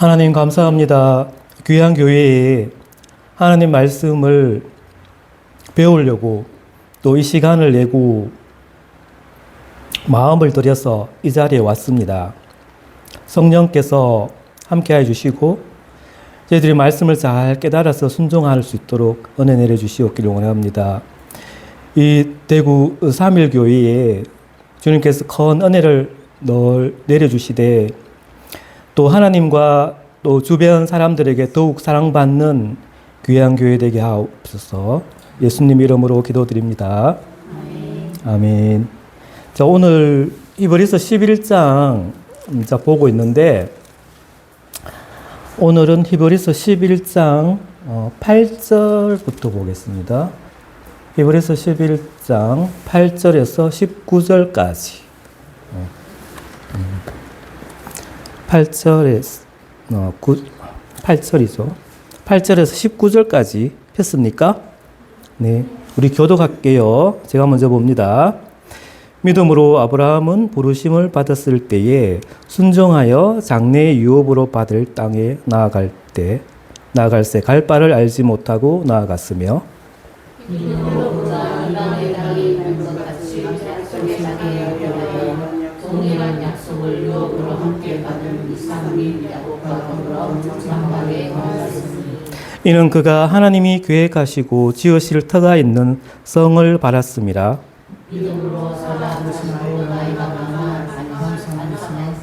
하나님 감사합니다. 귀한 교회에 하나님 말씀을 배우려고 또 이 시간을 내고 마음을 들여서 이 자리에 왔습니다. 성령께서 함께 해주시고 저희들이 말씀을 잘 깨달아서 순종할 수 있도록 은혜 내려주시옵기를 원합니다. 이 대구 3일교회에 주님께서 큰 은혜를 내려주시되 또 하나님과 또 주변 사람들에게 더욱 사랑받는 귀한 교회 되게 하옵소서. 예수님 이름으로 기도드립니다. 아멘. 자, 오늘 히브리서 11장 보고 있는데 오늘은 히브리서 11장 8절부터 보겠습니다. 히브리서 11장 8절에서 19절까지 8절이죠. 8절에서 19절까지 했습니까? 네. 우리 교독할게요. 제가 먼저 봅니다. 믿음으로 아브라함은 부르심을 받았을 때에 순종하여 장래의 유업으로 받을 땅에 나아갈새 갈 바를 알지 못하고 나아갔으며 믿음으로보다 이방의 땅이 있는 것 같이 약속의 땅에 여겨하여 동일한 약속을 유업으로 함께 받은 이삭이 야곱과 더불어 장막에 거하였으니 이는 그가 하나님이 계획하시고 지으실 터가 있는 성을 바랐습니다. 믿음으로 사라 하시고 나이가 많아 안성하였으나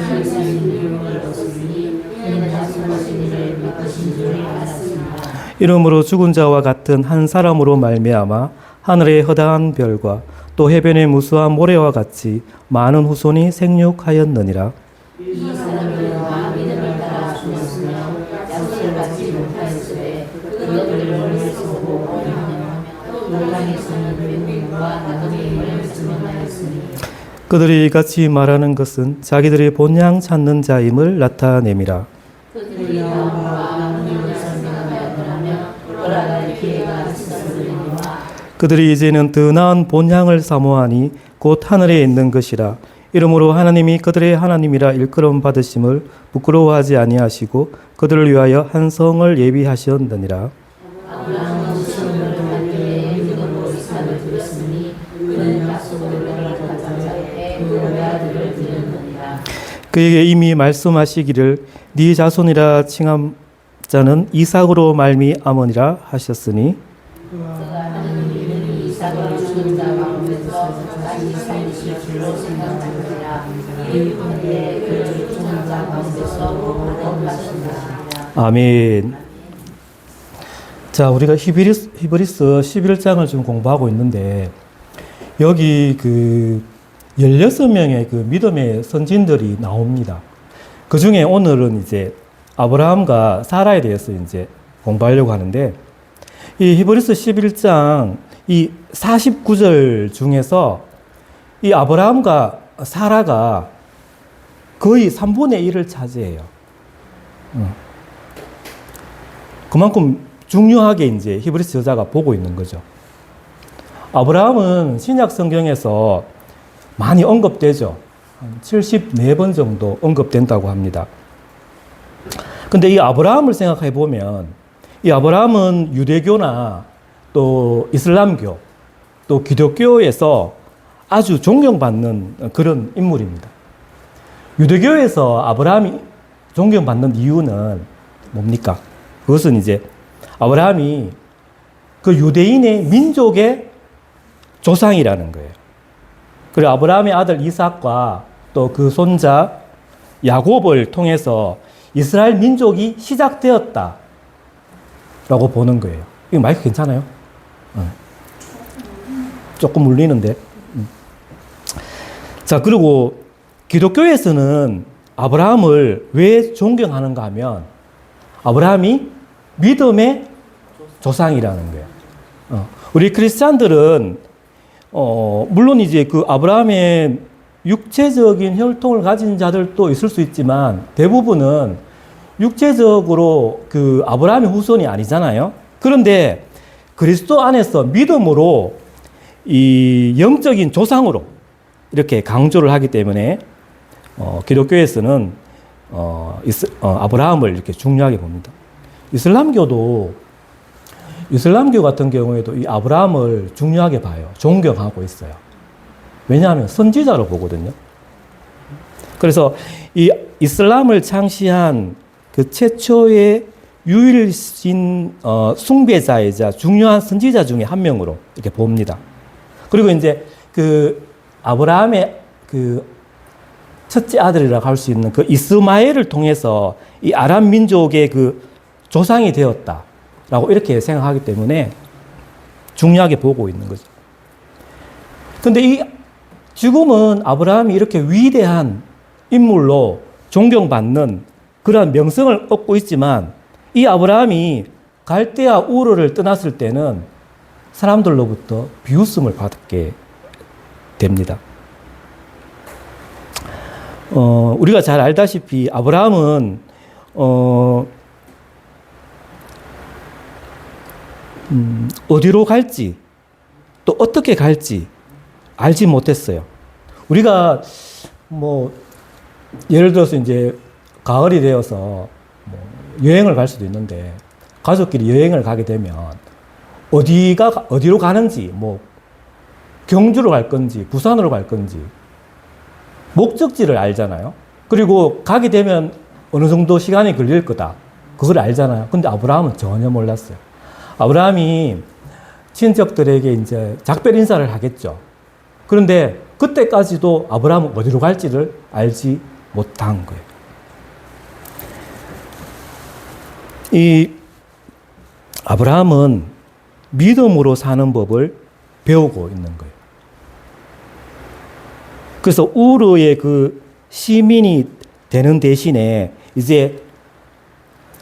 별세인 유업을 얻으니 이는 약속하신 이를 믿으신 줄을 알았습니다. 이러므로 죽은 자와 같은 한 사람으로 말미암아 하늘의 허다한 별과 또 해변의 무수한 모래와 같이 많은 후손이 생육하였느니라. 이 사람들과 믿음을 따라 죽었으며 약속을 받지 못하였으되 그것들을 멀리서 보고 원하며 논란에서는 맹명과 나그네의 힘을 증명하였으니 그들이 이같이 말하는 것은 자기들이 본향 찾는 자임을 나타냄이라. 그들이 마음으로 하나님을 설명하였더라며 돌아갈 기회가 있었으리니와 그들이 이제는 더 나은 본향을 사모하니 곧 하늘에 있는 것이라. 이러므로 하나님이 그들의 하나님이라 일컬음 받으심을 부끄러워하지 아니하시고 그들을 위하여 한 성을 예비하셨느니라. 아브라함은 시험을 당할 때에 믿음으로 이삭을 드렸으니 그는 약속을 받은 자에게 그 외아들을 드렸느니라. 그에게 이미 말씀하시기를 네 자손이라 칭함 자는 이삭으로 말미암으니라 하셨으니 하나님이 이삭을 죽은 자 가운데서 다시 살리실 줄로 생각하느니라. 이르건대 그를 죽은 자 가운데서 복받으신다. 아멘. 자, 우리가 히브리서 11장을 지금 공부하고 있는데 여기 그 16명의 그 믿음의 선진들이 나옵니다. 그 중에 오늘은 이제 아브라함과 사라에 대해서 이제 공부하려고 하는데 이 히브리서 11장 이 49절 중에서 이 아브라함과 사라가 거의 3분의 1을 차지해요. 그만큼 중요하게 이제 히브리서 저자가 보고 있는 거죠. 아브라함은 신약 성경에서 많이 언급되죠. 한 74번 정도 언급된다고 합니다. 근데 이 아브라함을 생각해 보면 이 아브라함은 유대교나 또 이슬람교 또 기독교에서 아주 존경받는 그런 인물입니다. 유대교에서 아브라함이 존경받는 이유는 뭡니까? 그것은 이제 아브라함이 그 유대인의 민족의 조상이라는 거예요. 그리고 아브라함의 아들 이삭과 또 그 손자 야곱을 통해서 이스라엘 민족이 시작되었다라고 보는 거예요. 이거 마이크 괜찮아요? 조금 울리는데. 자, 그리고 기독교에서는 아브라함을 왜 존경하는가 하면 아브라함이 믿음의 조상이라는 거예요. 우리 크리스찬들은 물론 이제 그 아브라함의 육체적인 혈통을 가진 자들도 있을 수 있지만 대부분은 육체적으로 그 아브라함의 후손이 아니잖아요. 그런데 그리스도 안에서 믿음으로 이 영적인 조상으로 이렇게 강조를 하기 때문에 기독교에서는 아브라함을 이렇게 중요하게 봅니다. 이슬람교 같은 경우에도 이 아브라함을 중요하게 봐요. 존경하고 있어요. 왜냐하면 선지자로 보거든요. 그래서 이 이슬람을 창시한 그 최초의 유일신 숭배자이자 중요한 선지자 중에 한 명으로 이렇게 봅니다. 그리고 이제 그 아브라함의 그 첫째 아들이라고 할 수 있는 그 이스마엘을 통해서 이 아람 민족의 그 조상이 되었다라고 이렇게 생각하기 때문에 중요하게 보고 있는 거죠. 근데 이 지금은 아브라함이 이렇게 위대한 인물로 존경받는 그런 명성을 얻고 있지만 이 아브라함이 갈대아 우르를 떠났을 때는 사람들로부터 비웃음을 받게 됩니다. 우리가 잘 알다시피 아브라함은 어디로 갈지 또 어떻게 갈지 알지 못했어요. 우리가 뭐 예를 들어서 이제 가을이 되어서 뭐 여행을 갈 수도 있는데 가족끼리 여행을 가게 되면 어디로 가는지 뭐 경주로 갈 건지 부산으로 갈 건지 목적지를 알잖아요. 그리고 가게 되면 어느 정도 시간이 걸릴 거다. 그걸 알잖아요. 근데 아브라함은 전혀 몰랐어요. 아브라함이 친척들에게 이제 작별 인사를 하겠죠. 그런데 그때까지도 아브라함은 어디로 갈지를 알지 못한 거예요. 이 아브라함은 믿음으로 사는 법을 배우고 있는 거예요. 그래서 우르의 그 시민이 되는 대신에 이제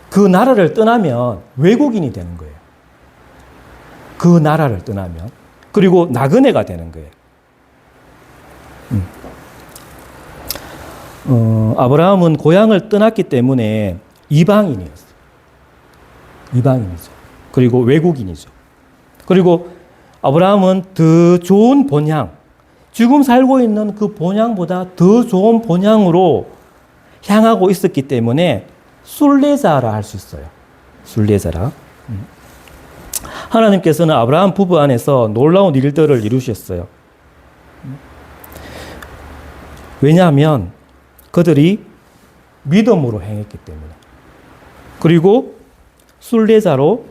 그 나라를 떠나면 외국인이 되는 거예요. 그 나라를 떠나면. 그리고 나그네가 되는 거예요. 아브라함은 고향을 떠났기 때문에 이방인이었어요. 이방인이죠. 그리고 외국인이죠. 그리고 아브라함은 더 좋은 본향, 지금 살고 있는 그 본향보다 더 좋은 본향으로 향하고 있었기 때문에 순례자라 할 수 있어요. 순례자라. 하나님께서는 아브라함 부부 안에서 놀라운 일들을 이루셨어요. 왜냐하면 그들이 믿음으로 행했기 때문에. 그리고 순례자로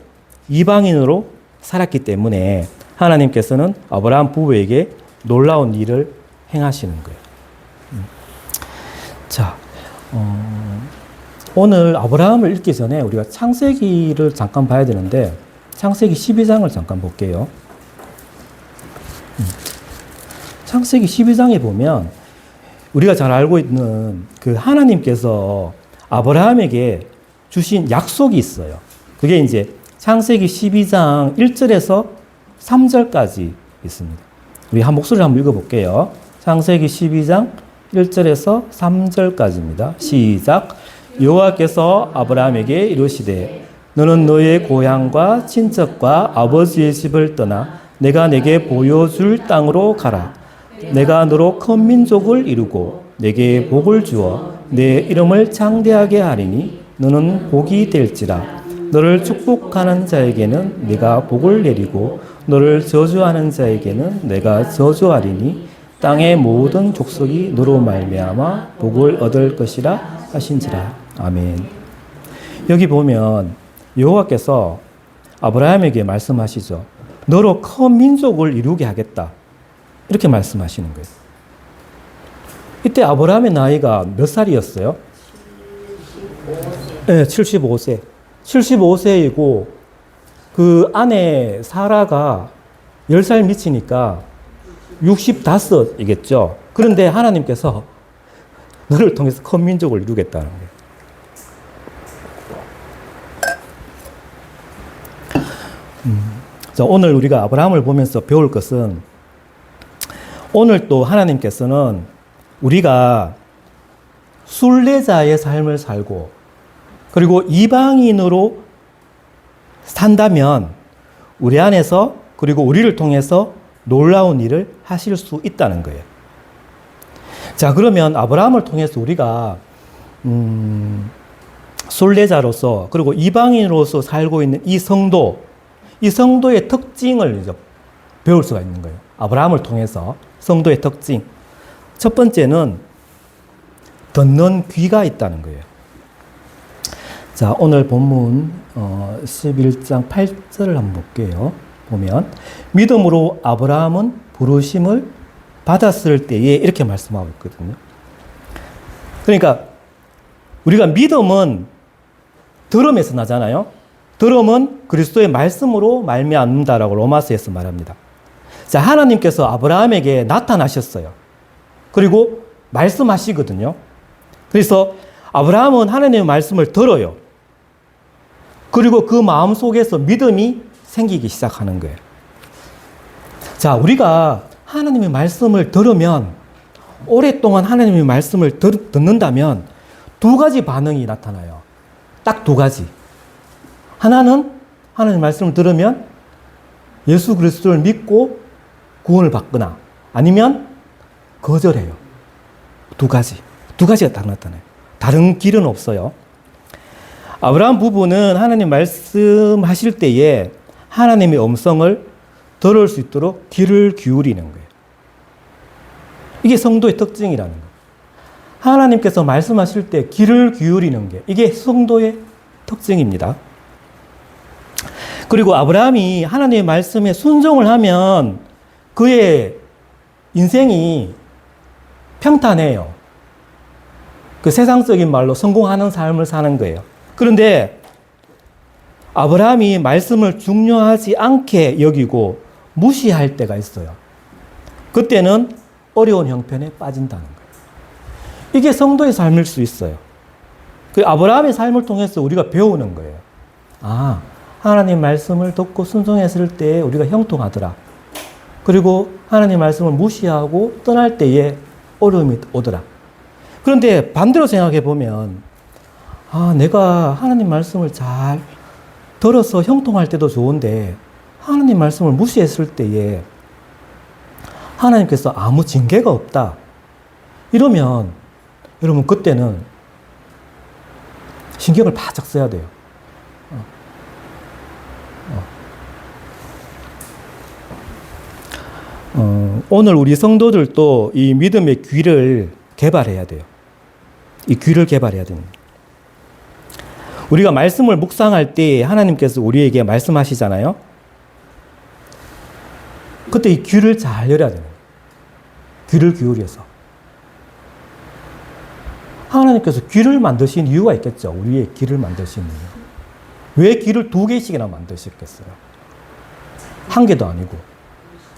이방인으로 살았기 때문에 하나님께서는 아브라함 부부에게 놀라운 일을 행하시는 거예요. 자, 오늘 아브라함을 읽기 전에 우리가 창세기를 잠깐 봐야 되는데 창세기 12장을 잠깐 볼게요. 창세기 12장에 보면 우리가 잘 알고 있는 그 하나님께서 아브라함에게 주신 약속이 있어요. 그게 이제 창세기 12장 1절에서 3절까지 있습니다. 우리 한 목소리를 한번 읽어볼게요. 창세기 12장 1절에서 3절까지입니다. 시작. 여호와께서 아브라함에게 이르시되 너는 너의 고향과 친척과 아버지의 집을 떠나 내가 내게 보여줄 땅으로 가라. 내가 너로 큰 민족을 이루고 내게 복을 주어 내 이름을 창대하게 하리니 너는 복이 될지라. 너를 축복하는 자에게는 내가 복을 내리고 너를 저주하는 자에게는 내가 저주하리니 땅의 모든 족속이 너로 말미암아 복을 얻을 것이라 하신지라. 아멘. 여기 보면 여호와께서 아브라함에게 말씀하시죠. 너로 큰 민족을 이루게 하겠다. 이렇게 말씀하시는 거예요. 이때 아브라함의 나이가 몇 살이었어요? 75세. 네, 75세. 75세이고 그 아내 사라가 10살 미치니까 65이겠죠. 그런데 하나님께서 너를 통해서 큰 민족을 이루겠다는 거예요. 자, 오늘 우리가 아브라함을 보면서 배울 것은 오늘 또 하나님께서는 우리가 순례자의 삶을 살고 그리고 이방인으로 산다면 우리 안에서 그리고 우리를 통해서 놀라운 일을 하실 수 있다는 거예요. 자, 그러면 아브라함을 통해서 우리가 순례자로서 그리고 이방인으로서 살고 있는 이 성도의 특징을 이제 배울 수가 있는 거예요. 아브라함을 통해서 성도의 특징. 첫 번째는 듣는 귀가 있다는 거예요. 자, 오늘 본문 11장 8절을 한번 볼게요. 보면 믿음으로 아브라함은 부르심을 받았을 때에 이렇게 말씀하고 있거든요. 그러니까 우리가 믿음은 들음에서 나잖아요. 들음은 그리스도의 말씀으로 말미암는다라고 로마서에서 말합니다. 자, 하나님께서 아브라함에게 나타나셨어요. 그리고 말씀하시거든요. 그래서 아브라함은 하나님의 말씀을 들어요. 그리고 그 마음 속에서 믿음이 생기기 시작하는 거예요. 자, 우리가 하나님의 말씀을 들으면, 오랫동안 하나님의 말씀을 듣는다면 두 가지 반응이 나타나요. 딱 두 가지. 하나는 하나님의 말씀을 들으면 예수 그리스도를 믿고 구원을 받거나 아니면 거절해요. 두 가지가 딱 나타나요. 다른 길은 없어요. 아브라함 부부는 하나님 말씀하실 때에 하나님의 음성을 들을 수 있도록 귀를 기울이는 거예요. 이게 성도의 특징이라는 거예요. 하나님께서 말씀하실 때 귀를 기울이는 게 이게 성도의 특징입니다. 그리고 아브라함이 하나님의 말씀에 순종을 하면 그의 인생이 평탄해요. 그 세상적인 말로 성공하는 삶을 사는 거예요. 그런데 아브라함이 말씀을 중요하지 않게 여기고 무시할 때가 있어요. 그때는 어려운 형편에 빠진다는 거예요. 이게 성도의 삶일 수 있어요. 그 아브라함의 삶을 통해서 우리가 배우는 거예요. 아, 하나님 말씀을 듣고 순종했을 때 우리가 형통하더라. 그리고 하나님 말씀을 무시하고 떠날 때에 어려움이 오더라. 그런데 반대로 생각해 보면, 아, 내가 하나님 말씀을 잘 들어서 형통할 때도 좋은데 하나님 말씀을 무시했을 때에 하나님께서 아무 징계가 없다. 이러면 여러분 그때는 신경을 바짝 써야 돼요. 오늘 우리 성도들도 이 믿음의 귀를 개발해야 돼요. 이 귀를 개발해야 됩니다. 우리가 말씀을 묵상할 때 하나님께서 우리에게 말씀하시잖아요. 그때 이 귀를 잘 열어야 돼요. 귀를 기울여서. 하나님께서 귀를 만드신 이유가 있겠죠. 우리의 귀를 만드신 이유. 왜 귀를 두 개씩이나 만드셨겠어요? 한 개도 아니고.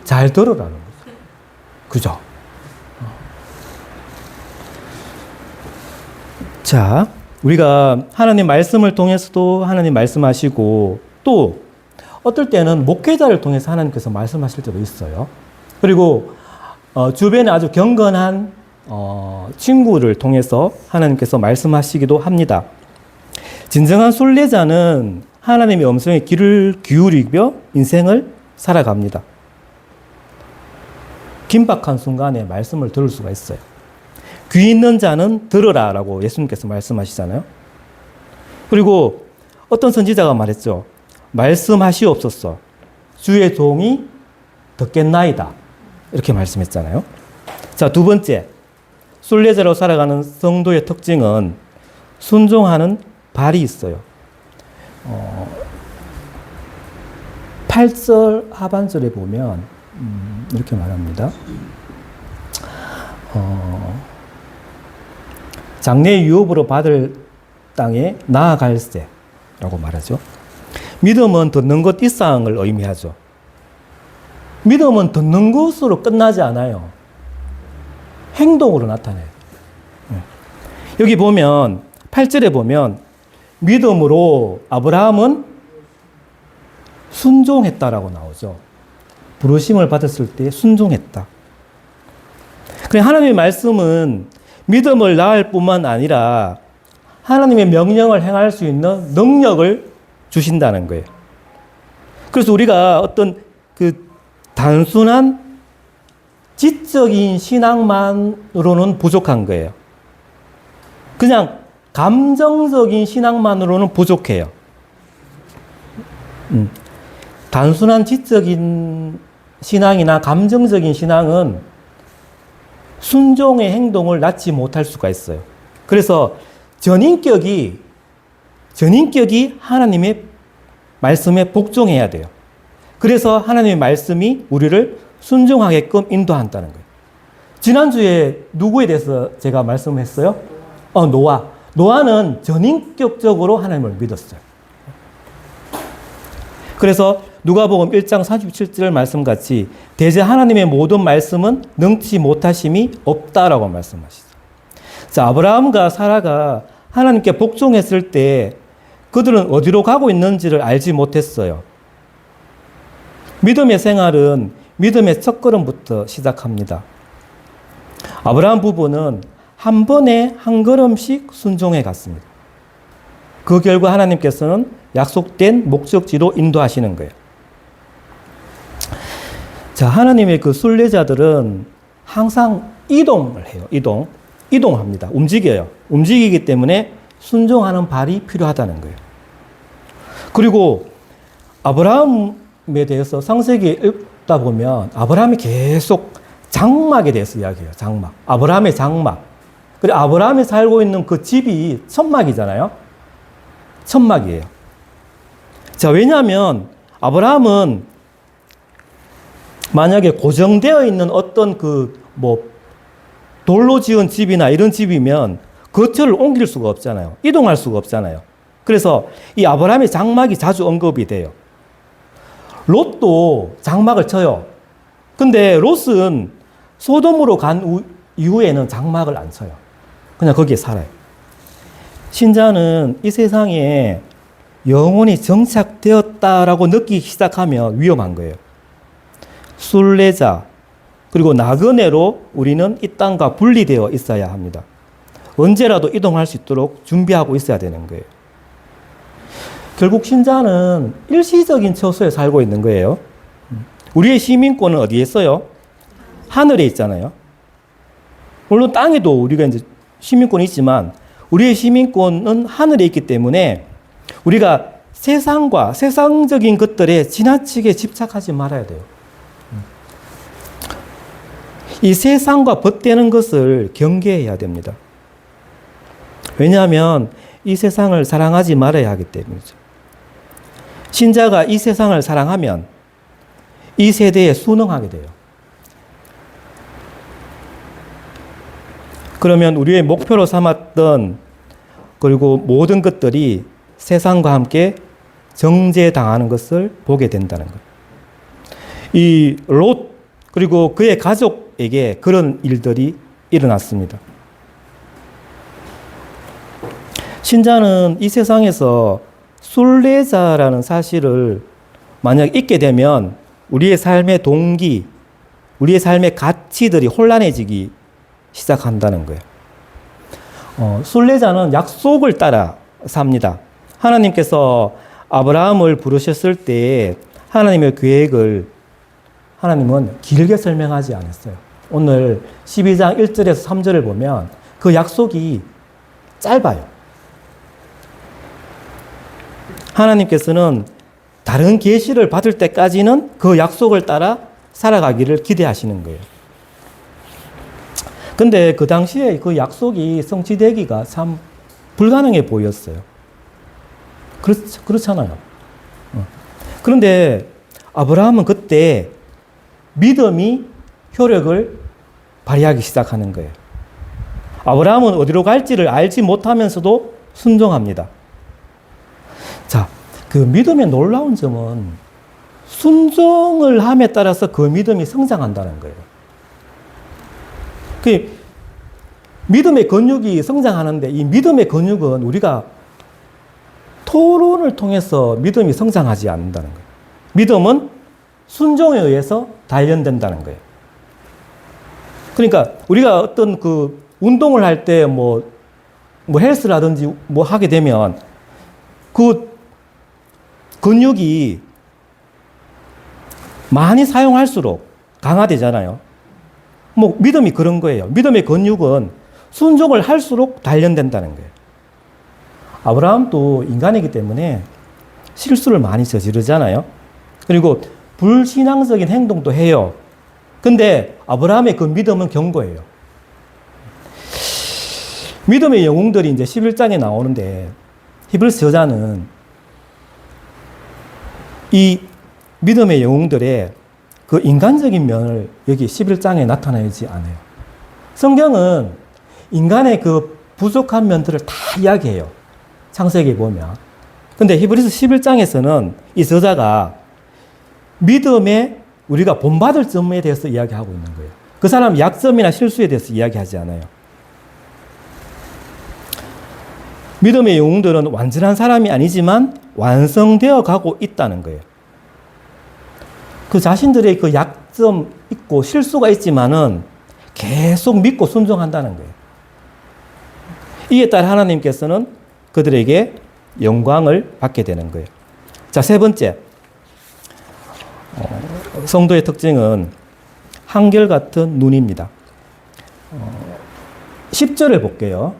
잘 들으라는 거죠. 그죠? 자, 우리가 하나님 말씀을 통해서도 하나님 말씀하시고 또 어떨 때는 목회자를 통해서 하나님께서 말씀하실 때도 있어요. 그리고 주변에 아주 경건한 친구를 통해서 하나님께서 말씀하시기도 합니다. 진정한 순례자는 하나님의 음성에 귀를 기울이며 인생을 살아갑니다. 긴박한 순간에 말씀을 들을 수가 있어요. 귀 있는 자는 들으라 라고 예수님께서 말씀하시잖아요. 그리고 어떤 선지자가 말했죠. 말씀하시옵소서 주의 종이 듣겠나이다. 이렇게 말씀했잖아요. 자, 두 번째. 순례자로 살아가는 성도의 특징은 순종하는 발이 있어요. 8절 하반절에 보면 이렇게 말합니다. 장래 유업으로 받을 땅에 나아갈세라고 말하죠. 믿음은 듣는 것 이상을 의미하죠. 믿음은 듣는 것으로 끝나지 않아요. 행동으로 나타나요. 여기 보면 8절에 보면 믿음으로 아브라함은 순종했다라고 나오죠. 부르심을 받았을 때 순종했다. 그래, 하나님의 말씀은 믿음을 낳을 뿐만 아니라 하나님의 명령을 행할 수 있는 능력을 주신다는 거예요. 그래서 우리가 어떤 그 단순한 지적인 신앙만으로는 부족한 거예요. 그냥 감정적인 신앙만으로는 부족해요. 단순한 지적인 신앙이나 감정적인 신앙은 순종의 행동을 낳지 못할 수가 있어요. 그래서 전인격이 하나님의 말씀에 복종해야 돼요. 그래서 하나님의 말씀이 우리를 순종하게끔 인도한다는 거예요. 지난주에 누구에 대해서 제가 말씀했어요? 노아. 노아는 전인격적으로 하나님을 믿었어요. 그래서 누가복음 1장 37절 말씀같이 대제 하나님의 모든 말씀은 능치 못하심이 없다라고 말씀하시죠. 자, 아브라함과 사라가 하나님께 복종했을 때 그들은 어디로 가고 있는지를 알지 못했어요. 믿음의 생활은 믿음의 첫걸음부터 시작합니다. 아브라함 부부는 한 번에 한 걸음씩 순종해 갔습니다. 그 결과 하나님께서는 약속된 목적지로 인도하시는 거예요. 자, 하나님의 그 순례자들은 항상 이동을 해요. 이동합니다. 움직여요. 움직이기 때문에 순종하는 발이 필요하다는 거예요. 그리고 아브라함에 대해서 창세기 읽다 보면 아브라함이 계속 장막에 대해서 이야기해요. 장막. 아브라함의 장막. 그리고 아브라함이 살고 있는 그 집이 천막이잖아요. 천막이에요. 자, 왜냐하면 아브라함은 만약에 고정되어 있는 어떤 돌로 지은 집이나 이런 집이면 거처를 옮길 수가 없잖아요. 이동할 수가 없잖아요. 그래서 이 아브라함의 장막이 자주 언급이 돼요. 롯도 장막을 쳐요. 근데 롯은 소돔으로 간 이후에는 장막을 안 쳐요. 그냥 거기에 살아요. 신자는 이 세상에 영원히 정착되었다라고 느끼기 시작하면 위험한 거예요. 순례자 그리고 나그네로 우리는 이 땅과 분리되어 있어야 합니다. 언제라도 이동할 수 있도록 준비하고 있어야 되는 거예요. 결국 신자는 일시적인 처소에 살고 있는 거예요. 우리의 시민권은 어디에 있어요? 하늘에 있잖아요. 물론 땅에도 우리가 이제 시민권이 있지만 우리의 시민권은 하늘에 있기 때문에 우리가 세상과 세상적인 것들에 지나치게 집착하지 말아야 돼요. 이 세상과 벗대는 것을 경계해야 됩니다. 왜냐하면 이 세상을 사랑하지 말아야 하기 때문이죠. 신자가 이 세상을 사랑하면 이 세대에 순응하게 돼요. 그러면 우리의 목표로 삼았던 그리고 모든 것들이 세상과 함께 정죄당하는 것을 보게 된다는 거예요. 이 롯 그리고 그의 가족에게 그런 일들이 일어났습니다. 신자는 이 세상에서 순례자라는 사실을 만약 잊게 되면 우리의 삶의 동기, 우리의 삶의 가치들이 혼란해지기 시작한다는 거예요. 순례자는 약속을 따라 삽니다. 하나님께서 아브라함을 부르셨을 때 하나님의 계획을 하나님은 길게 설명하지 않았어요. 오늘 12장 1절에서 3절을 보면 그 약속이 짧아요. 하나님께서는 다른 계시를 받을 때까지는 그 약속을 따라 살아가기를 기대하시는 거예요. 근데 그 당시에 그 약속이 성취되기가 참 불가능해 보였어요. 그렇잖아요. 그런데 아브라함은 그때 믿음이 효력을 발휘하기 시작하는 거예요. 아브라함은 어디로 갈지를 알지 못하면서도 순종합니다. 자, 그 믿음의 놀라운 점은 순종을 함에 따라서 그 믿음이 성장한다는 거예요. 그 믿음의 근육이 성장하는데 이 믿음의 근육은 우리가 토론을 통해서 믿음이 성장하지 않는다는 거예요. 믿음은 순종에 의해서 단련된다는 거예요. 그러니까 우리가 어떤 그 운동을 할 때 뭐 헬스라든지 뭐 하게 되면 그 근육이 많이 사용할수록 강화되잖아요. 뭐 믿음이 그런 거예요. 믿음의 근육은 순종을 할수록 단련된다는 거예요. 아브라함도 인간이기 때문에 실수를 많이 저지르잖아요. 그리고 불신앙적인 행동도 해요. 근데 아브라함의 그 믿음은 견고해요. 믿음의 영웅들이 이제 11장에 나오는데 히브리서 저자는 이 믿음의 영웅들의 그 인간적인 면을 여기 11장에 나타내지 않아요. 성경은 인간의 그 부족한 면들을 다 이야기해요. 창세기에 보면. 근데 히브리서 11장에서는 이 저자가 믿음에 우리가 본받을 점에 대해서 이야기하고 있는 거예요. 그 사람 약점이나 실수에 대해서 이야기하지 않아요. 믿음의 영웅들은 완전한 사람이 아니지만 완성되어 가고 있다는 거예요. 그 자신들의 그 약점 있고 실수가 있지만은 계속 믿고 순종한다는 거예요. 이에 따라 하나님께서는 그들에게 영광을 받게 되는 거예요. 자, 세 번째. 성도의 특징은 한결같은 눈입니다. 10절을 볼게요.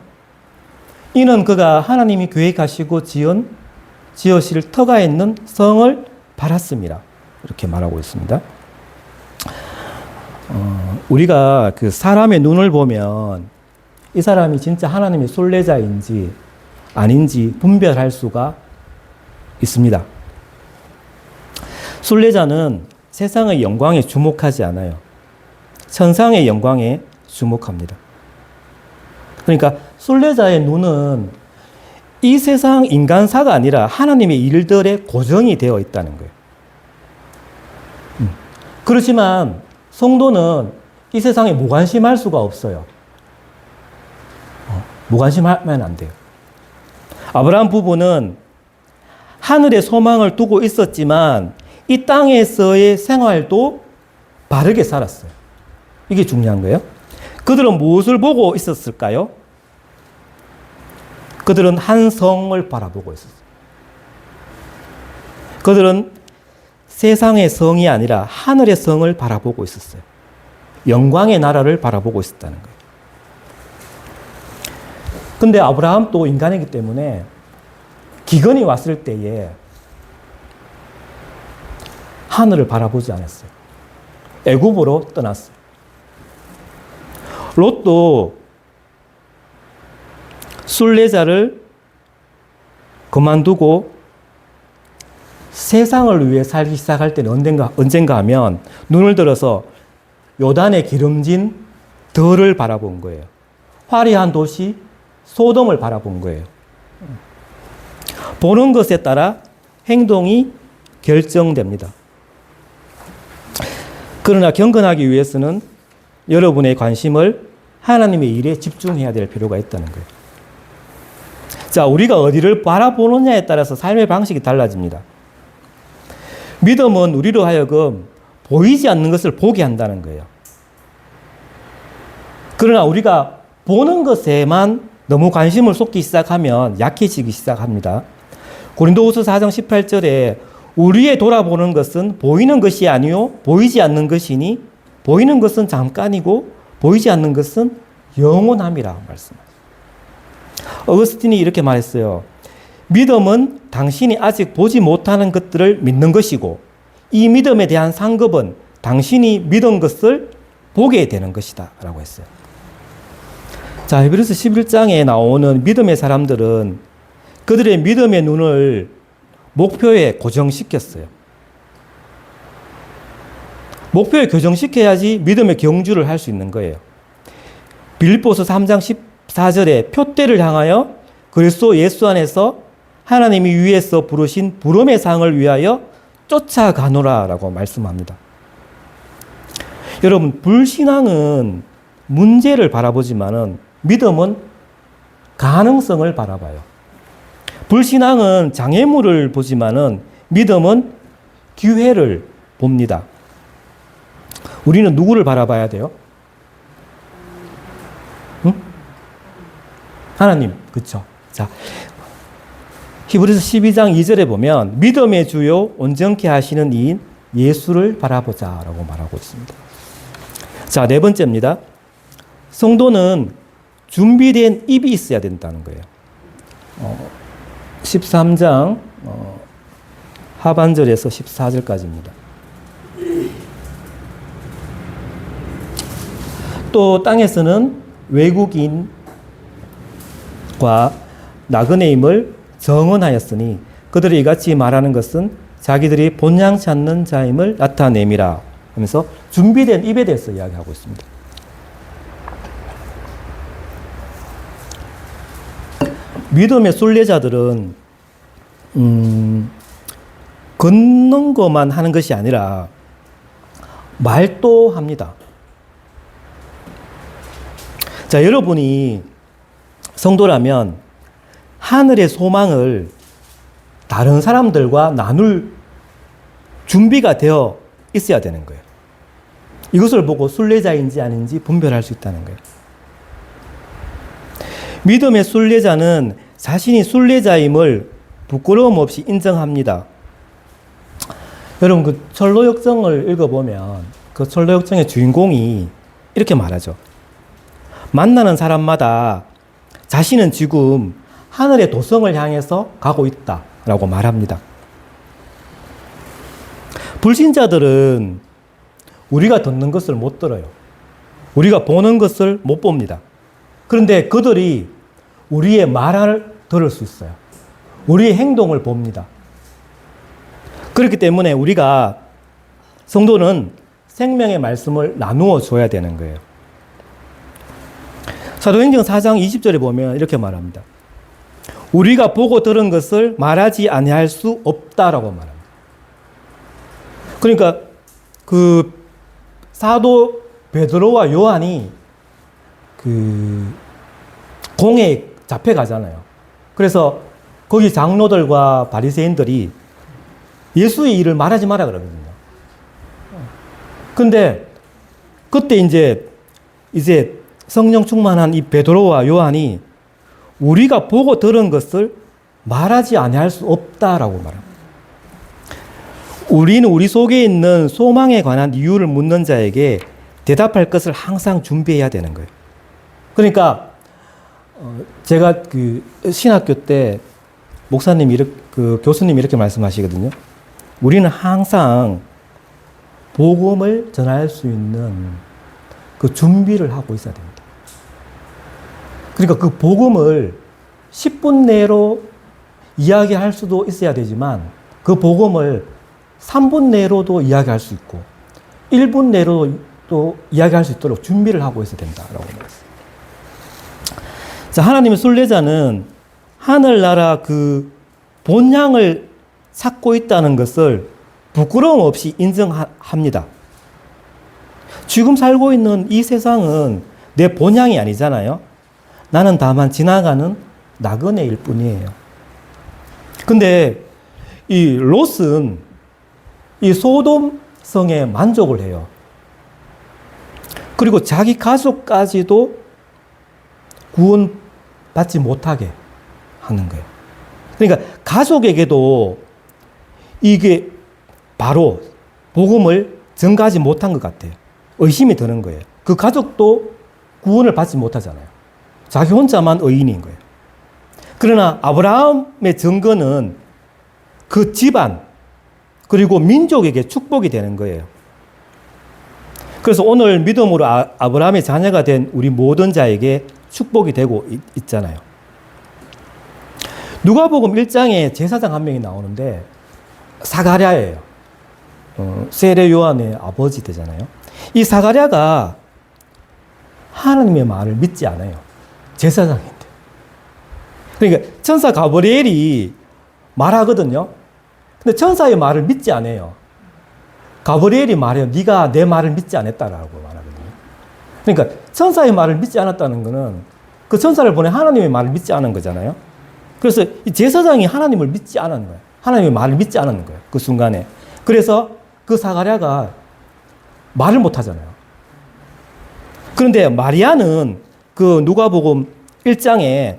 이는 그가 하나님이 계획하시고 지으실 터가 있는 성을 바랐습니다. 이렇게 말하고 있습니다. 우리가 그 사람의 눈을 보면 이 사람이 진짜 하나님의 순례자인지 아닌지 분별할 수가 있습니다. 순례자는 세상의 영광에 주목하지 않아요. 천상의 영광에 주목합니다. 그러니까 순례자의 눈은 이 세상 인간사가 아니라 하나님의 일들에 고정이 되어 있다는 거예요. 그렇지만 성도는 이 세상에 무관심할 수가 없어요. 무관심하면 안 돼요. 아브라함 부부는 하늘에 소망을 두고 있었지만 이 땅에서의 생활도 바르게 살았어요. 이게 중요한 거예요. 그들은 무엇을 보고 있었을까요? 그들은 한 성을 바라보고 있었어요. 그들은 세상의 성이 아니라 하늘의 성을 바라보고 있었어요. 영광의 나라를 바라보고 있었다는 거예요. 근데 아브라함도 인간이기 때문에 기근이 왔을 때에 하늘을 바라보지 않았어요. 애굽으로 떠났어요. 롯도 순례자를 그만두고 세상을 위해 살기 시작할 때는 언젠가 하면 눈을 들어서 요단에 기름진 들을 바라본 거예요. 화려한 도시 소돔을 바라본 거예요. 보는 것에 따라 행동이 결정됩니다. 그러나 경건하기 위해서는 여러분의 관심을 하나님의 일에 집중해야 될 필요가 있다는 거예요. 자, 우리가 어디를 바라보느냐에 따라서 삶의 방식이 달라집니다. 믿음은 우리로 하여금 보이지 않는 것을 보게 한다는 거예요. 그러나 우리가 보는 것에만 너무 관심을 쏟기 시작하면 약해지기 시작합니다. 고린도후서 4장 18절에 우리의 돌아보는 것은 보이는 것이 아니요 보이지 않는 것이니 보이는 것은 잠깐이고 보이지 않는 것은 영원함이라 말씀합니다. 어거스틴이 이렇게 말했어요. 믿음은 당신이 아직 보지 못하는 것들을 믿는 것이고 이 믿음에 대한 상급은 당신이 믿은 것을 보게 되는 것이다 라고 했어요. 자, 히브리서 11장에 나오는 믿음의 사람들은 그들의 믿음의 눈을 목표에 고정시켰어요. 목표에 고정시켜야지 믿음의 경주를 할 수 있는 거예요. 빌립보서 3장 14절에 표대를 향하여 그리스도 예수 안에서 하나님이 위에서 부르신 부름의 상을 위하여 쫓아가노라 라고 말씀합니다. 여러분, 불신앙은 문제를 바라보지만은 믿음은 가능성을 바라봐요. 불신앙은 장애물을 보지만은 믿음은 기회를 봅니다. 우리는 누구를 바라봐야 돼요? 응? 하나님, 그쵸? 자, 히브리서 12장 2절에 보면 믿음의 주요 온전케 하시는 이인 예수를 바라보자라고 말하고 있습니다. 자, 네 번째입니다. 성도는 준비된 입이 있어야 된다는 거예요. 13장 하반절에서 14절까지입니다. 또 땅에서는 외국인과 나그네임을 정언하였으니 그들이 이같이 말하는 것은 자기들이 본향치 않는 자임을 나타냄이라 하면서 준비된 입에 대해서 이야기하고 있습니다. 믿음의 순례자들은 걷는 것만 하는 것이 아니라 말도 합니다. 자, 여러분이 성도라면 하늘의 소망을 다른 사람들과 나눌 준비가 되어 있어야 되는 거예요. 이것을 보고 순례자인지 아닌지 분별할 수 있다는 거예요. 믿음의 순례자는 자신이 순례자임을 부끄러움 없이 인정합니다. 여러분, 그 철로역정을 읽어보면 그 철로역정의 주인공이 이렇게 말하죠. 만나는 사람마다 자신은 지금 하늘의 도성을 향해서 가고 있다 라고 말합니다. 불신자들은 우리가 듣는 것을 못 들어요. 우리가 보는 것을 못 봅니다. 그런데 그들이 우리의 말을 들을 수 있어요. 우리의 행동을 봅니다. 그렇기 때문에 우리가 성도는 생명의 말씀을 나누어 줘야 되는 거예요. 사도행전 4장 20절에 보면 이렇게 말합니다. 우리가 보고 들은 것을 말하지 아니할 수 없다라고 말합니다. 그러니까 그 사도 베드로와 요한이 그 공회에 잡혀가잖아요. 그래서 거기 장로들과 바리새인들이 예수의 일을 말하지 마라 그러거든요. 근데 그때 이제 성령 충만한 이 베드로와 요한이 우리가 보고 들은 것을 말하지 아니할 수 없다라고 말합니다. 우리는 우리 속에 있는 소망에 관한 이유를 묻는 자에게 대답할 것을 항상 준비해야 되는 거예요. 그러니까 제가 그 신학교 때 목사님이 그 교수님이 이렇게 말씀하시거든요. 우리는 항상 복음을 전할 수 있는 그 준비를 하고 있어야 됩니다. 그러니까 그 복음을 10분 내로 이야기할 수도 있어야 되지만 그 복음을 3분 내로도 이야기할 수 있고 1분 내로도 이야기할 수 있도록 준비를 하고 있어야 된다라고 말했어요. 자, 하나님의 순례자는 하늘나라 그 본향을 찾고 있다는 것을 부끄러움 없이 인정합니다. 지금 살고 있는 이 세상은 내 본향이 아니잖아요. 나는 다만 지나가는 나그네일 뿐이에요. 근데 이 롯은 이 소돔 성에 만족을 해요. 그리고 자기 가족까지도 구원받지 못하게 하는 거예요. 그러니까 가족에게도 이게 바로 복음을 전가하지 못한 것 같아요. 의심이 드는 거예요. 그 가족도 구원을 받지 못하잖아요. 자기 혼자만 의인인 거예요. 그러나 아브라함의 증거는 그 집안 그리고 민족에게 축복이 되는 거예요. 그래서 오늘 믿음으로 아브라함의 자녀가 된 우리 모든 자에게 축복이 되고 있잖아요. 누가복음 1장에 제사장 한 명이 나오는데 사가랴예요. 세례 요한의 아버지 되잖아요. 이 사가랴가 하나님의 말을 믿지 않아요. 제사장인데. 그러니까 천사 가브리엘이 말하거든요. 근데 천사의 말을 믿지 않아요. 가브리엘이 말해요. 네가 내 말을 믿지 않았다라고 말하거든요. 그러니까 천사의 말을 믿지 않았다는 것은 그 천사를 보내 하나님의 말을 믿지 않은 거잖아요. 그래서 이 제사장이 하나님을 믿지 않은 거예요. 하나님의 말을 믿지 않은 거예요. 그 순간에. 그래서 그 사가랴가 말을 못 하잖아요. 그런데 마리아는 그 누가복음 1장에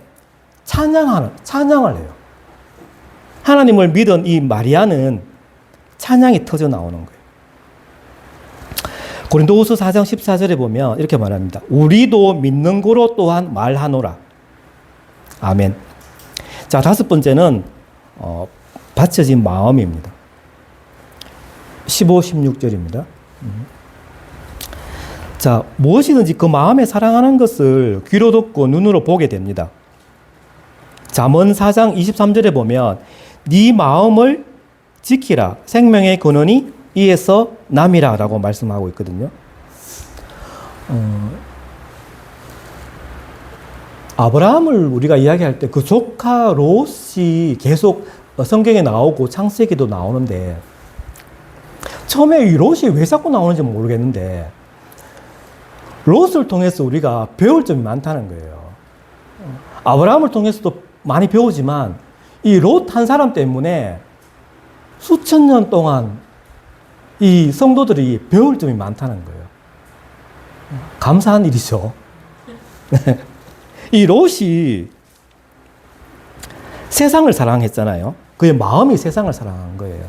찬양을 해요. 하나님을 믿은 이 마리아는 찬양이 터져 나오는 거예요. 고린도후서 4장 14절에 보면 이렇게 말합니다. 우리도 믿는 거로 또한 말하노라. 아멘. 자, 다섯 번째는 받쳐진 마음입니다. 15, 16절입니다. 자, 무엇이든지 그 마음에 사랑하는 것을 귀로 듣고 눈으로 보게 됩니다. 잠언 4장 23절에 보면 네 마음을 지키라 생명의 근원이 이에서 남이라 라고 말씀하고 있거든요. 아브라함을 우리가 이야기할 때 그 조카 롯이 계속 성경에 나오고 창세기도 나오는데 처음에 이 롯이 왜 자꾸 나오는지 모르겠는데 롯을 통해서 우리가 배울 점이 많다는 거예요. 아브라함을 통해서도 많이 배우지만 이 롯 한 사람 때문에 수천 년 동안 이 성도들이 배울 점이 많다는 거예요. 감사한 일이죠. 이 롯이 세상을 사랑했잖아요. 그의 마음이 세상을 사랑한 거예요.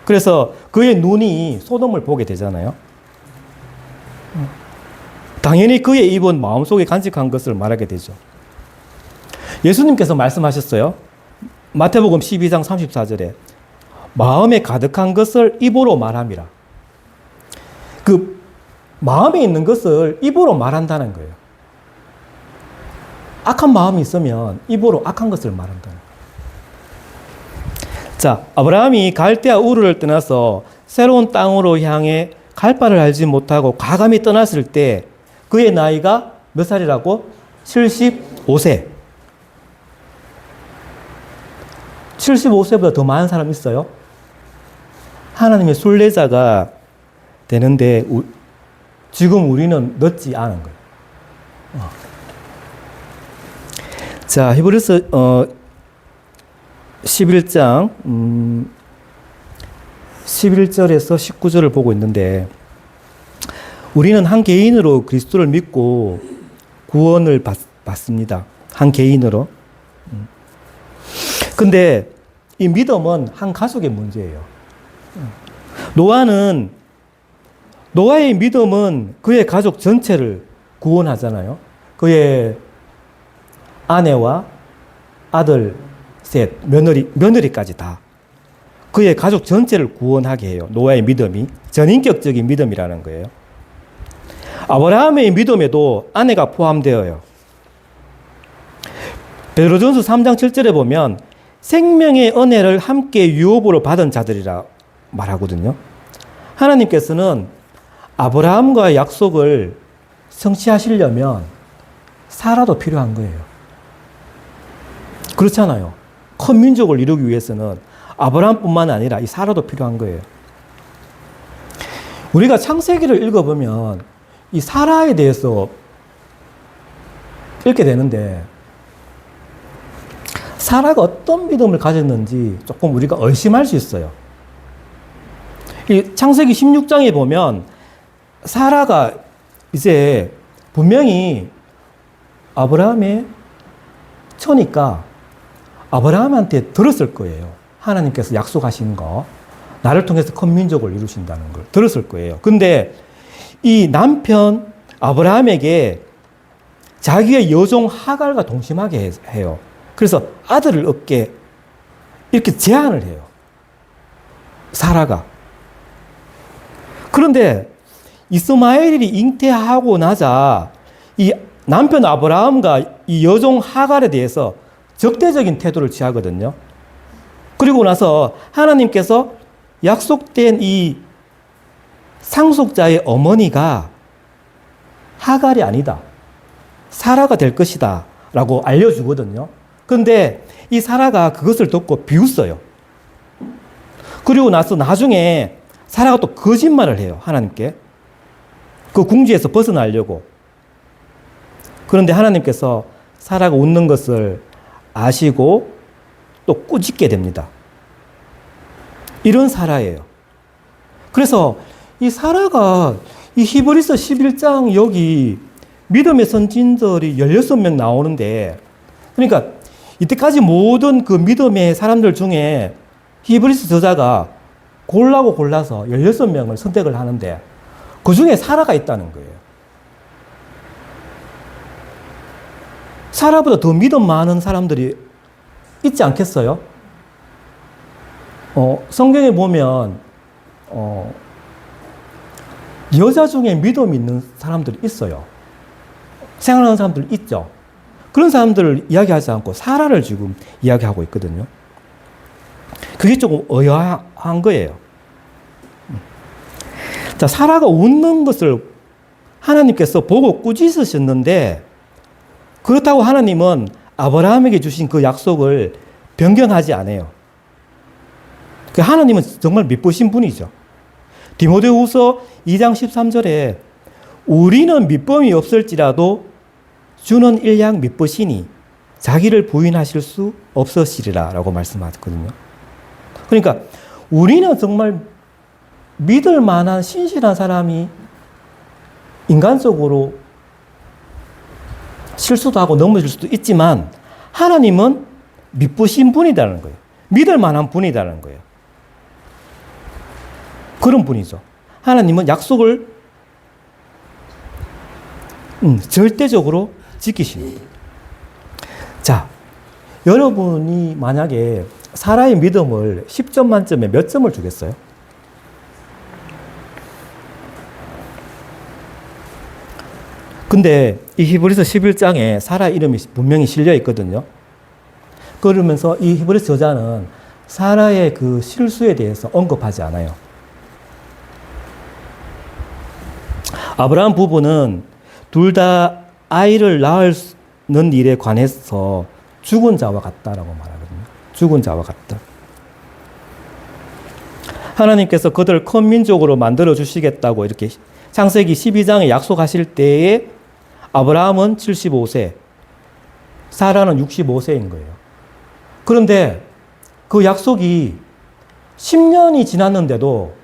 그래서 그의 눈이 소돔을 보게 되잖아요. 당연히 그의 입은 마음속에 간직한 것을 말하게 되죠. 예수님께서 말씀하셨어요. 마태복음 12장 34절에 마음에 가득한 것을 입으로 말함이라. 그 마음에 있는 것을 입으로 말한다는 거예요. 악한 마음이 있으면 입으로 악한 것을 말한다는 거예요. 자, 아브라함이 갈대아 우르를 떠나서 새로운 땅으로 향해 갈 바를 알지 못하고 과감히 떠났을 때 그의 나이가 몇 살이라고? 75세. 75세보다 더 많은 사람 있어요? 하나님의 순례자가 되는데 지금 우리는 늦지 않은 거예요. 자, 히브리서 11장 11절에서 19절을 보고 있는데 우리는 한 개인으로 그리스도를 믿고 구원을 받습니다. 한 개인으로. 근데 이 믿음은 한 가족의 문제예요. 노아의 믿음은 그의 가족 전체를 구원하잖아요. 그의 아내와 아들 셋, 며느리까지 다. 그의 가족 전체를 구원하게 해요. 노아의 믿음이. 전인격적인 믿음이라는 거예요. 아브라함의 믿음에도 아내가 포함되어요. 베드로전서 3장 7절에 보면 생명의 은혜를 함께 유업으로 받은 자들이라 말하거든요. 하나님께서는 아브라함과의 약속을 성취하시려면 사라도 필요한 거예요. 그렇잖아요. 큰 민족을 이루기 위해서는 아브라함뿐만 아니라 이 사라도 필요한 거예요. 우리가 창세기를 읽어보면 이 사라에 대해서 읽게 되는데 사라가 어떤 믿음을 가졌는지 조금 우리가 의심할 수 있어요. 이 창세기 16장에 보면 사라가 이제 분명히 아브라함의 처니까 아브라함한테 들었을 거예요. 하나님께서 약속하신 거, 나를 통해서 큰 민족을 이루신다는 걸 들었을 거예요. 근데 이 남편 아브라함에게 자기의 여종 하갈과 동침하게 해요. 그래서 아들을 얻게 이렇게 제안을 해요. 사라가. 그런데 이스마엘이 잉태하고 나자 이 남편 아브라함과 이 여종 하갈에 대해서 적대적인 태도를 취하거든요. 그리고 나서 하나님께서 약속된 이 상속자의 어머니가 하갈이 아니다. 사라가 될 것이다. 라고 알려주거든요. 근데 이 사라가 그것을 듣고 비웃어요. 그리고 나서 나중에 사라가 또 거짓말을 해요. 하나님께. 그 궁지에서 벗어나려고. 그런데 하나님께서 사라가 웃는 것을 아시고 또 꾸짖게 됩니다. 이런 사라예요. 그래서 이 사라가 이 히브리서 11장 여기 믿음의 선진들이 16명 나오는데 그러니까 이때까지 모든 그 믿음의 사람들 중에 히브리서 저자가 골라서 16명을 선택을 하는데 그 중에 사라가 있다는 거예요. 사라보다 더 믿음 많은 사람들이 있지 않겠어요? 성경에 보면 여자 중에 믿음 있는 사람들이 있어요. 생활하는 사람들 있죠. 그런 사람들을 이야기하지 않고 사라를 지금 이야기하고 있거든요. 그게 조금 의아한 거예요. 자, 사라가 웃는 것을 하나님께서 보고 꾸짖으셨는데, 그렇다고 하나님은 아브라함에게 주신 그 약속을 변경하지 않아요. 하나님은 정말 믿으신 분이죠. 디모데후서 2장 13절에 우리는 믿음이 없을지라도 주는 일량 믿으시니 자기를 부인하실 수 없으시리라 라고 말씀하셨거든요. 그러니까 우리는 정말 믿을 만한 신실한 사람이 인간적으로 실수도 하고 넘어질 수도 있지만 하나님은 믿으신 분이라는 거예요. 믿을 만한 분이라는 거예요. 그런 분이죠. 하나님은 약속을 절대적으로 지키시는 거예요. 자, 여러분이 만약에 사라의 믿음을 10점 만점에 몇 점을 주겠어요? 근데 이 히브리서 11장에 사라 이름이 분명히 실려 있거든요. 그러면서 이 히브리서 저자는 사라의 그 실수에 대해서 언급하지 않아요. 아브라함 부부는 둘 다 아이를 낳는 일에 관해서 죽은 자와 같다라고 말하거든요. 죽은 자와 같다. 하나님께서 그들을 큰 민족으로 만들어 주시겠다고 이렇게 창세기 12장에 약속하실 때에 아브라함은 75세, 사라는 65세인 거예요. 그런데 그 약속이 10년이 지났는데도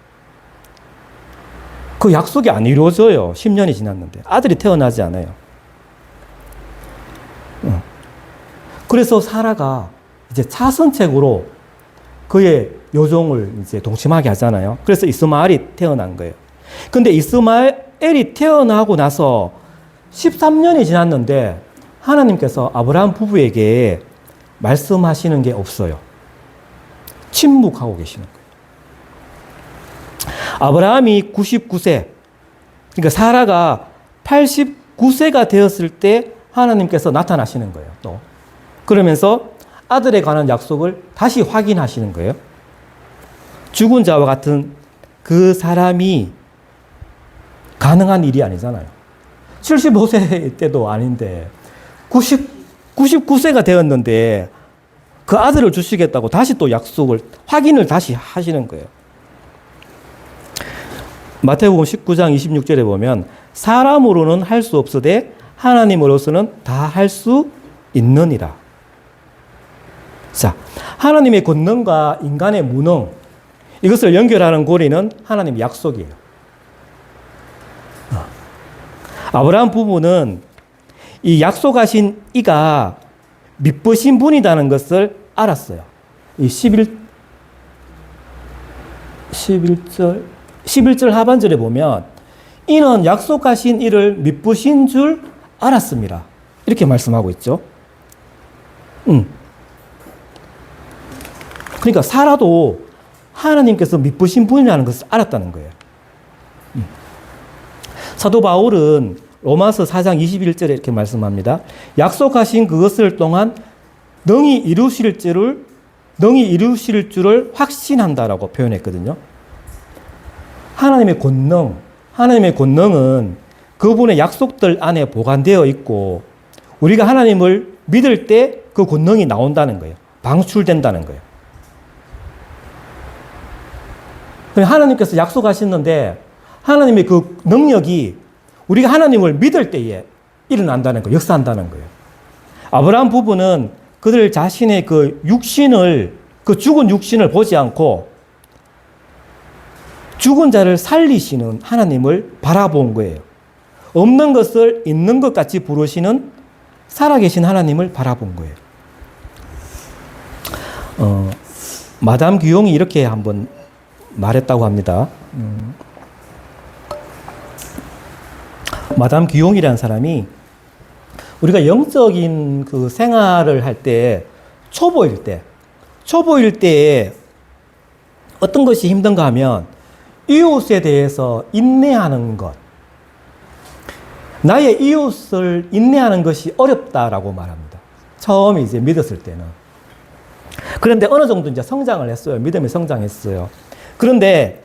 그 약속이 안 이루어져요. 10년이 지났는데. 아들이 태어나지 않아요. 그래서 사라가 이제 차선책으로 그의 요종을 이제 동침하게 하잖아요. 그래서 이스마엘이 태어난 거예요. 근데 이스마엘이 태어나고 나서 13년이 지났는데 하나님께서 아브라함 부부에게 말씀하시는 게 없어요. 침묵하고 계시는 거예요. 아브라함이 99세, 그러니까 사라가 89세가 되었을 때 하나님께서 나타나시는 거예요. 또 그러면서 아들에 관한 약속을 다시 확인하시는 거예요. 죽은 자와 같은 그 사람이 가능한 일이 아니잖아요. 75세 때도 아닌데 99세가 되었는데 그 아들을 주시겠다고 다시 또 약속을 확인을 다시 하시는 거예요. 마태복음 19장 26절에 보면 사람으로는 할 수 없으되 하나님으로서는 다 할 수 있느니라. 자, 하나님의 권능과 인간의 무능, 이것을 연결하는 고리는 하나님의 약속이에요. 아브라함 부부는 이 약속하신 이가 믿으신 분이라는 것을 알았어요. 이 11절 하반절에 보면 이는 약속하신 이를 믿으신 줄 알았습니다. 이렇게 말씀하고 있죠. 그러니까 사라도 하나님께서 믿으신 분이라는 것을 알았다는 거예요. 사도 바울은 로마서 4장 21절에 이렇게 말씀합니다. 약속하신 그것을 동안 능히 이루실 줄을 확신한다라고 표현했거든요. 하나님의 권능은 그분의 약속들 안에 보관되어 있고 우리가 하나님을 믿을 때 그 권능이 나온다는 거예요. 방출된다는 거예요. 하나님께서 약속하셨는데 하나님의 그 능력이 우리가 하나님을 믿을 때에 일어난다는 거예요. 역사한다는 거예요. 아브라함 부부는 그들 자신의 그 죽은 육신을 보지 않고 죽은 자를 살리시는 하나님을 바라본 거예요. 없는 것을 있는 것 같이 부르시는 살아계신 하나님을 바라본 거예요. 마담 귀용이 이렇게 한번 말했다고 합니다. 마담 귀용이라는 사람이 우리가 영적인 그 생활을 할 때 초보일 때에 어떤 것이 힘든가 하면 이웃에 대해서 인내하는 것. 나의 이웃을 인내하는 것이 어렵다라고 말합니다. 처음에 이제 믿었을 때는. 그런데 어느 정도 이제 성장을 했어요. 믿음이 성장했어요. 그런데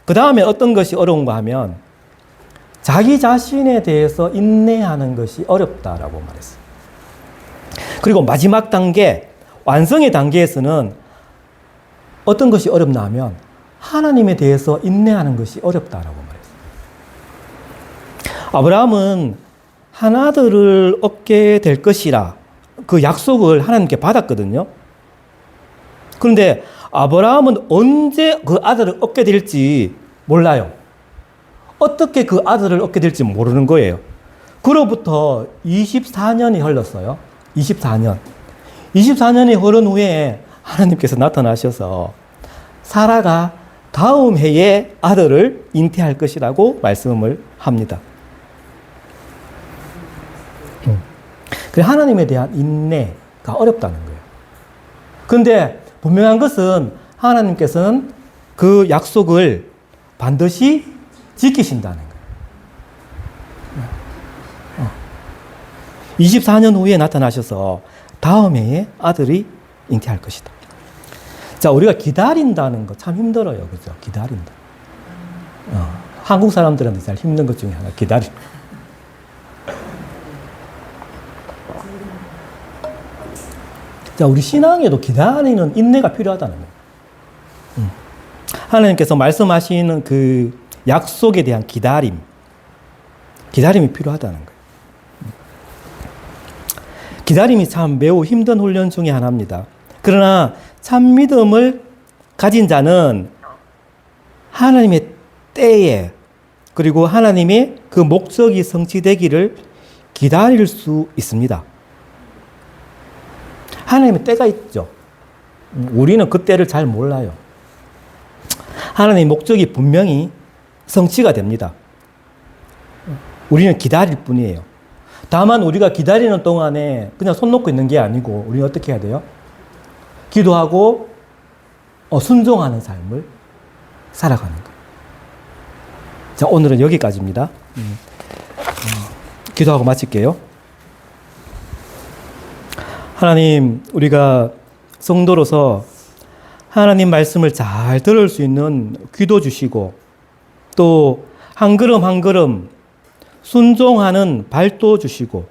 그 다음에 어떤 것이 어려운가 하면 자기 자신에 대해서 인내하는 것이 어렵다라고 말했어요. 그리고 마지막 단계, 완성의 단계에서는 어떤 것이 어렵나 하면 하나님에 대해서 인내하는 것이 어렵다라고 말했어요. 아브라함은 한 아들을 얻게 될 것이라 그 약속을 하나님께 받았거든요. 그런데 아브라함은 언제 그 아들을 얻게 될지 몰라요. 어떻게 그 아들을 얻게 될지 모르는 거예요. 그로부터 24년이 흘렀어요. 24년. 24년이 흐른 후에 하나님께서 나타나셔서 사라가 다음 해에 아들을 잉태할 것이라고 말씀을 합니다. 하나님에 대한 인내가 어렵다는 거예요. 그런데 분명한 것은 하나님께서는 그 약속을 반드시 지키신다는 거예요. 24년 후에 나타나셔서 다음 해에 아들이 잉태할 것이다. 자, 우리가 기다린다는 거 참 힘들어요. 그죠? 기다린다. 한국 사람들한테 제일 힘든 것 중에 하나, 기다림. 자, 우리 신앙에도 기다리는 인내가 필요하다는 거예요. 하나님께서 말씀하시는 그 약속에 대한 기다림이 필요하다는 거예요. 기다림이 참 매우 힘든 훈련 중에 하나입니다. 그러나 참 믿음을 가진 자는 하나님의 때에 그리고 하나님의 그 목적이 성취되기를 기다릴 수 있습니다. 하나님의 때가 있죠. 우리는 그 때를 잘 몰라요. 하나님의 목적이 분명히 성취가 됩니다. 우리는 기다릴 뿐이에요. 다만 우리가 기다리는 동안에 그냥 손 놓고 있는 게 아니고 우리는 어떻게 해야 돼요? 기도하고 순종하는 삶을 살아가는 거예요. 자, 오늘은 여기까지입니다. 기도하고 마칠게요. 하나님, 우리가 성도로서 하나님 말씀을 잘 들을 수 있는 귀도 주시고 또 한 걸음 한 걸음 순종하는 발도 주시고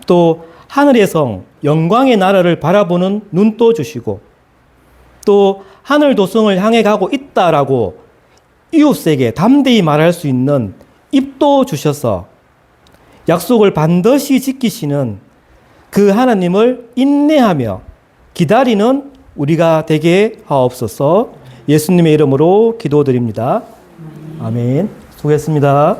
또 하늘의 성, 영광의 나라를 바라보는 눈도 주시고 또 하늘 도성을 향해 가고 있다라고 이웃에게 담대히 말할 수 있는 입도 주셔서 약속을 반드시 지키시는 그 하나님을 인내하며 기다리는 우리가 되게 하옵소서. 예수님의 이름으로 기도드립니다. 아멘. 수고했습니다.